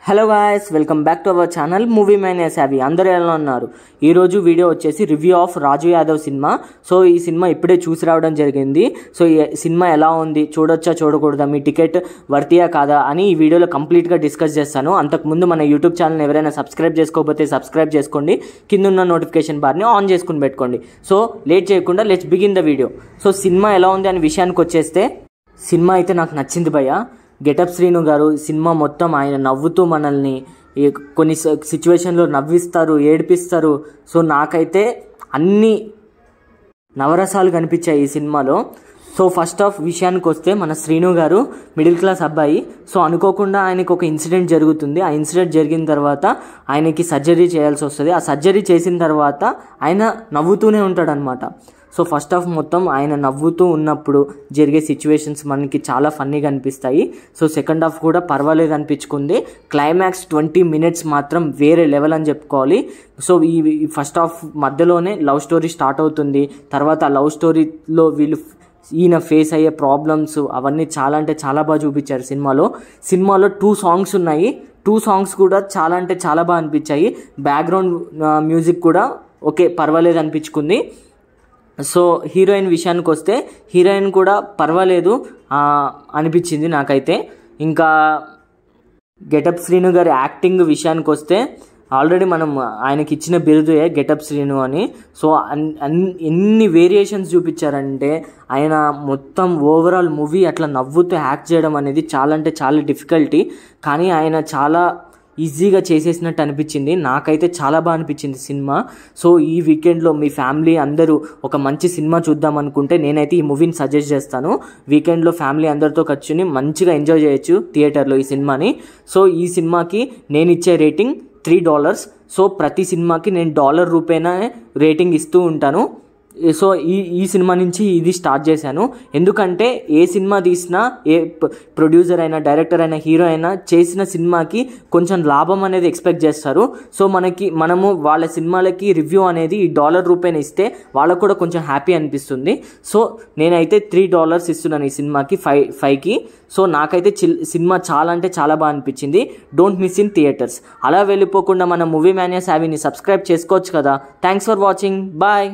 Hello guys, welcome back to our channel movie mania సావి. అందరూ ఎలా ఉన్నారు? ఈరోజు వీడియో వచ్చేసి review of Raju Yadav cinema. So ఈ సినిమా ఇప్పుడే చూసి రావడం జరిగింది. సో ఈ సినిమా ఎలా ఉంది, చూడొచ్చా చూడకూడదా, మీ టికెట్ వర్తియా కాదా అని ఈ వీడియోలో కంప్లీట్గా డిస్కస్ చేస్తాను. అంతకుముందు మన యూట్యూబ్ ఛానల్ ఎవరైనా సబ్స్క్రైబ్ చేసుకోకపోతే సబ్స్క్రైబ్ చేసుకోండి, కింద ఉన్న నోటిఫికేషన్ బార్ని ఆన్ చేసుకుని పెట్టుకోండి. సో లేట్ చేయకుండా let's begin the video. So cinema ఎలా ఉంది అనే విషయానికి వచ్చేస్తే, సినిమా అయితే నాకు నచ్చింది భయ్య. గెటప్ శ్రీను గారు సినిమా మొత్తం ఆయన నవ్వుతూ మనల్ని కొన్ని సిచ్యువేషన్లో నవ్విస్తారు, ఏడిపిస్తారు. సో నాకైతే అన్ని నవరసాలు కనిపించాయి ఈ సినిమాలో. సో ఫస్ట్ ఆఫ్ విషయానికి వస్తే, మన శ్రీను గారు మిడిల్ క్లాస్ అబ్బాయి. సో అనుకోకుండా ఆయనకు ఒక ఇన్సిడెంట్ జరుగుతుంది. ఆ ఇన్సిడెంట్ జరిగిన తర్వాత ఆయనకి సర్జరీ చేయాల్సి వస్తుంది. ఆ సర్జరీ చేసిన తర్వాత ఆయన నవ్వుతూనే ఉంటాడనమాట. సో ఫస్ట్ ఆఫ్ మొత్తం ఆయన నవ్వుతూ ఉన్నప్పుడు జరిగే సిచ్యువేషన్స్ మనకి చాలా ఫన్నీగా అనిపిస్తాయి. సో సెకండ్ హాఫ్ కూడా పర్వాలేదు అనిపించుకుంది. క్లైమాక్స్ 20 minutes మాత్రం వేరే లెవెల్ అని చెప్పుకోవాలి. సో ఈ ఫస్ట్ హాఫ్ మధ్యలోనే లవ్ స్టోరీ స్టార్ట్ అవుతుంది. తర్వాత ఆ లవ్ స్టోరీలో ఈయన ఫేస్ అయ్యే ప్రాబ్లమ్స్ అవన్నీ చాలా అంటే చాలా బాగా చూపించారు సినిమాలో 2 songs ఉన్నాయి. 2 songs కూడా చాలా అంటే చాలా బాగా అనిపించాయి. బ్యాక్గ్రౌండ్ మ్యూజిక్ కూడా ఓకే పర్వాలేదు అనిపించుకుంది. సో హీరోయిన్ విషయానికి వస్తే, హీరోయిన్ కూడా పర్వాలేదు అనిపించింది నాకైతే. ఇంకా గెటప్ శ్రీను గారి యాక్టింగ్ విషయానికి వస్తే, ఆల్రెడీ మనం ఆయనకి ఇచ్చిన బిరుదే గెటప్ శ్రీను అని. సో ఎన్ని వేరియేషన్స్ చూపించారంటే, ఆయన మొత్తం ఓవరాల్ మూవీ అట్లా నవ్వుతూ యాక్ట్ చేయడం అనేది చాలా అంటే చాలా డిఫికల్టీ. కానీ ఆయన చాలా ఈజీగా చేసేసినట్టు అనిపించింది. నాకైతే చాలా బాగా అనిపించింది సినిమా. సో ఈ వీకెండ్లో మీ ఫ్యామిలీ అందరూ ఒక మంచి సినిమా చూద్దాం అనుకుంటే నేనైతే ఈ మూవీని సజెస్ట్ చేస్తాను. వీకెండ్లో ఫ్యామిలీ అందరితో కూర్చుని మంచిగా ఎంజాయ్ చేయొచ్చు థియేటర్లో ఈ సినిమాని. సో ఈ సినిమాకి నేను ఇచ్చే రేటింగ్ $3. సో ప్రతి సినిమాకి నేను $1 రేటింగ్ ఇస్తూ ఉంటాను. సో ఈ సినిమా నుంచి ఇది స్టార్ట్ చేశాను. ఎందుకంటే ఏ సినిమా తీసినా, ఏ ప్రొడ్యూసర్ అయినా, డైరెక్టర్ అయినా, హీరో అయినా చేసిన సినిమాకి కొంచెం లాభం అనేది ఎక్స్పెక్ట్ చేస్తారు. సో మనము వాళ్ళ సినిమాలకి రివ్యూ అనేది ఈ $1 ఇస్తే వాళ్ళకు కూడా కొంచెం హ్యాపీ అనిపిస్తుంది. సో నేనైతే $3 ఇస్తున్నాను ఈ సినిమాకి, 5కి. సో నాకైతే సినిమా చాలా అంటే చాలా బాగా అనిపించింది. Don't miss in theatres. అలా వెళ్ళిపోకుండా మన మూవీ మ్యానియా సావిని సబ్స్క్రైబ్ చేసుకోవచ్చు కదా. Thanks for watching. బాయ్.